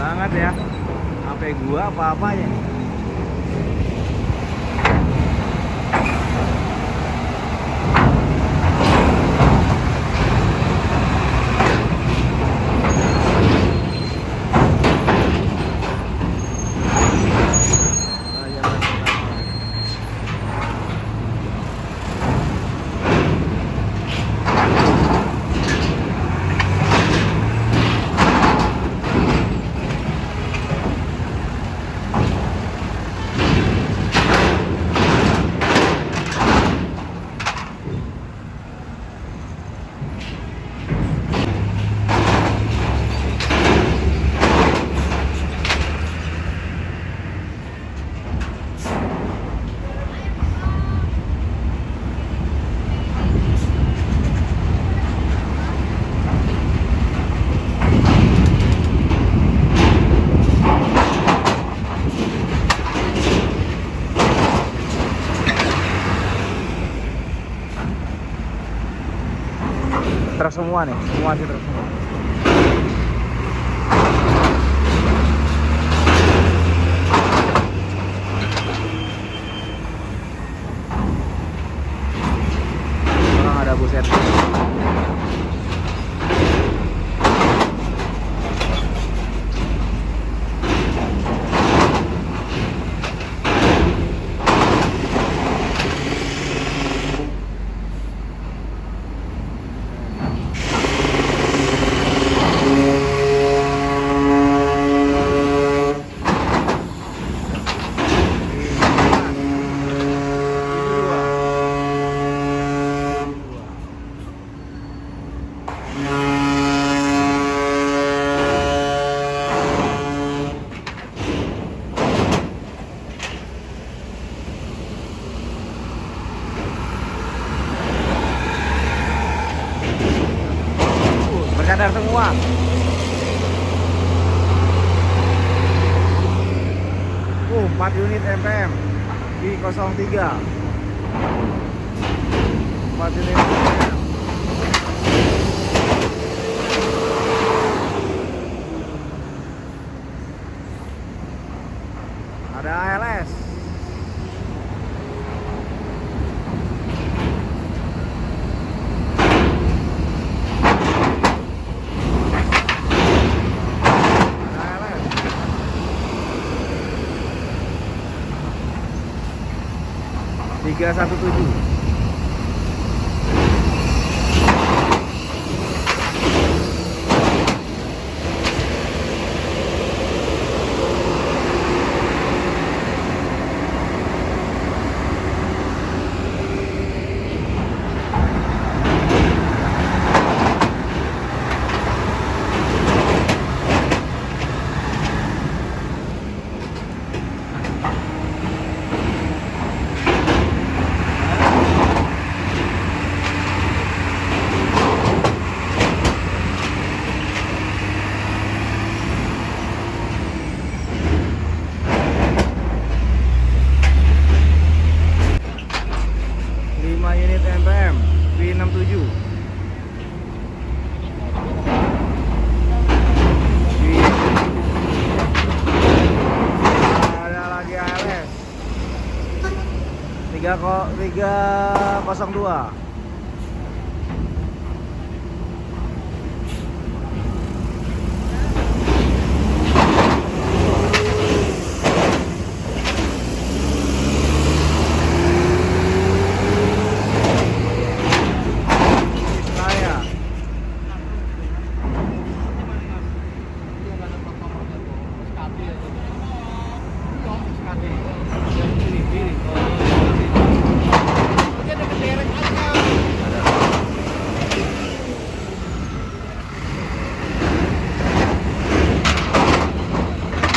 banget ya. HP gua apa-apa ya nih. Truk semua nih, semua sih truk semua. Orang ada buset. Berkadar semua. Oh, 4 unit MPM di 03. 4 unit MPM. Ada ALS. Tiga 17. Tiga 302.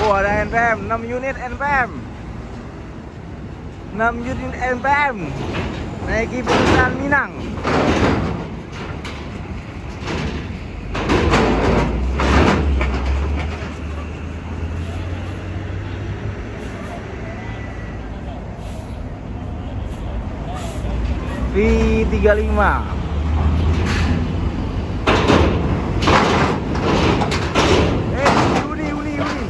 Oh, ada NPM, 6 unit NPM. 6 unit NPM. Naiki perusahaan Minang. V35. Uni.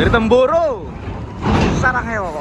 Dari Temboro Saranghewo.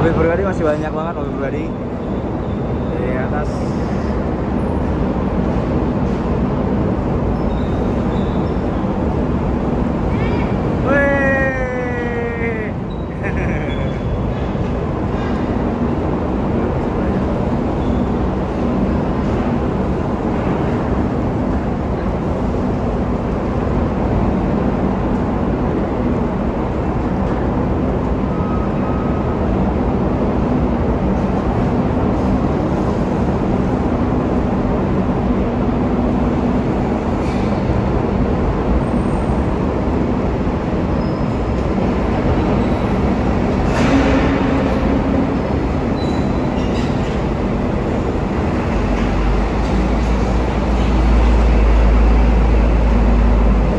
Mobil pribadi masih banyak banget, mobil pribadi di atas. Wih.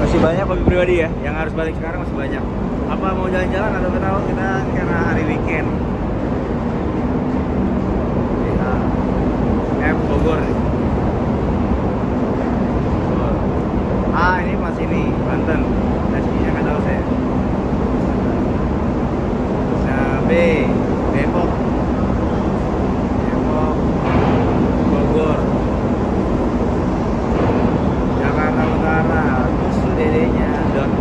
Masih banyak mobil pribadi ya, yang harus balik sekarang masih banyak. Apa mau jalan-jalan atau kita tahu kita karena hari weekend. Ya, Bogor nih. Bogor. Ah, ini pas ini Banten. Rezekinya nggak tahu saya. Nah, B, Depok, Bogor, Jakarta Utara, terus dedenya dot.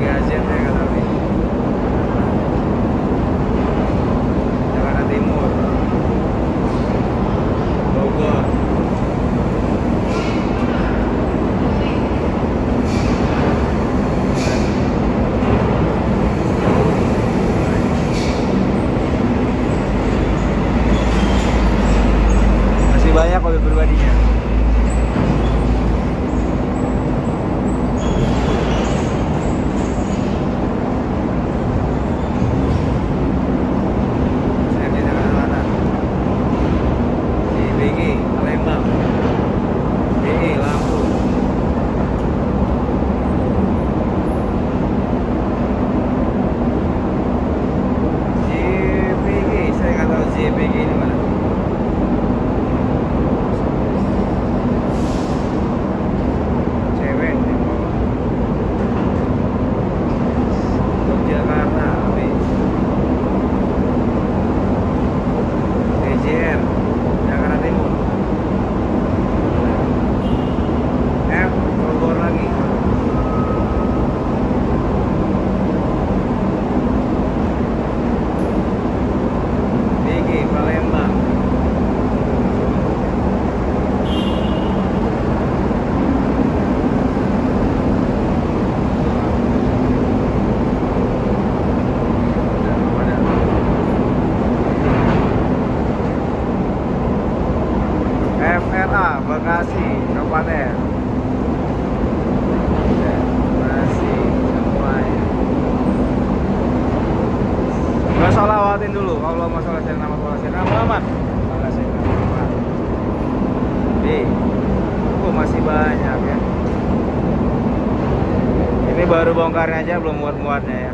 Gazian saya nggak tahu nih. Jakarta Timur, Bogor, masih banyak mobil pribadinya. Palembang, DE Lampung, JPG, saya nggak tahu JPG ini mana. Cewek, Yogyakarta, TJR, Jakarta Timur. Bogor lagi. BG Palembang. FRA Bekasi Kabupaten. Gak salah lewatin dulu kalau masalah nama Muhammad. Masih banyak ya. Ini baru bongkarnya aja, belum muat-muatnya ya.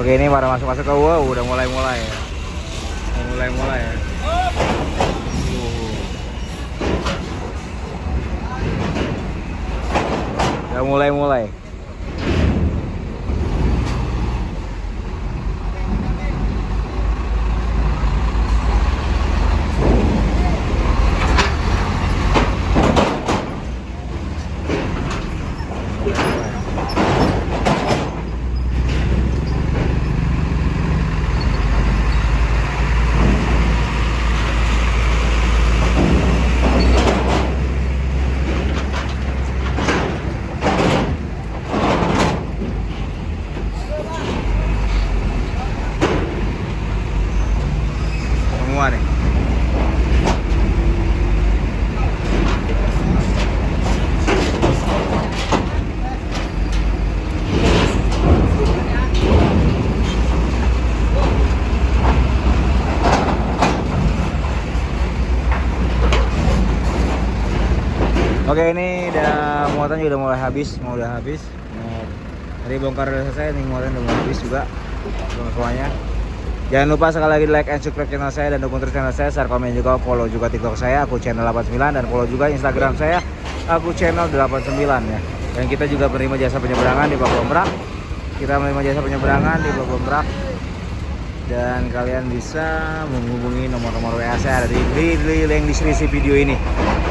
Oke, ini pada masuk-masuk ke udah mulai-mulai ya. Mulai-mulai ya. Udah mulai-mulai. Semua nih. Oke, ini muatan juga udah mulai habis, udah habis. Tadi bongkar udah selesai, nih muatan udah mulai habis juga. Semuanya. Jangan lupa sekali lagi like and subscribe channel saya dan dukung terus channel saya, share, komen juga, follow juga TikTok saya, aku channel 89, dan follow juga Instagram saya, aku channel 89 ya. Dan kita juga menerima jasa penyeberangan di Papua Merak. Kita menerima jasa penyeberangan di Papua Merak. Dan kalian bisa menghubungi nomor-nomor WA saya ada di link deskripsi video ini.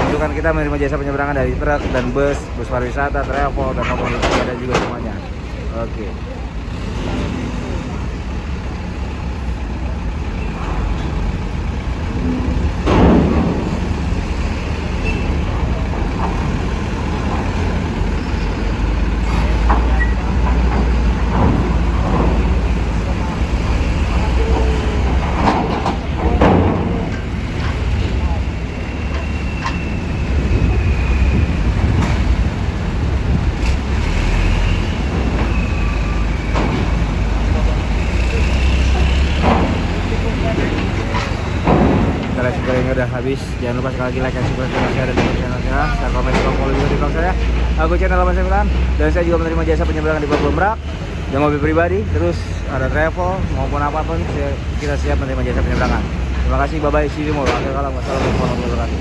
Tunjukkan kita menerima jasa penyeberangan dari truk dan bus pariwisata, travel, dan komoditi ada juga semuanya. Oke. Ini udah habis. Jangan lupa sekali lagi like dan subscribe channel saya dan channel saya, share, komen, follow juga TikTok saya. Aku channel 89 dan saya juga menerima jasa penyeberangan di Papua Merak dan mobil pribadi, terus ada travel maupun apapun kita siap menerima jasa penyeberangan. Terima kasih, bye bye, see you tomorrow. Akhir kalam, wassalamualaikum warahmatullahi wabarakatuh.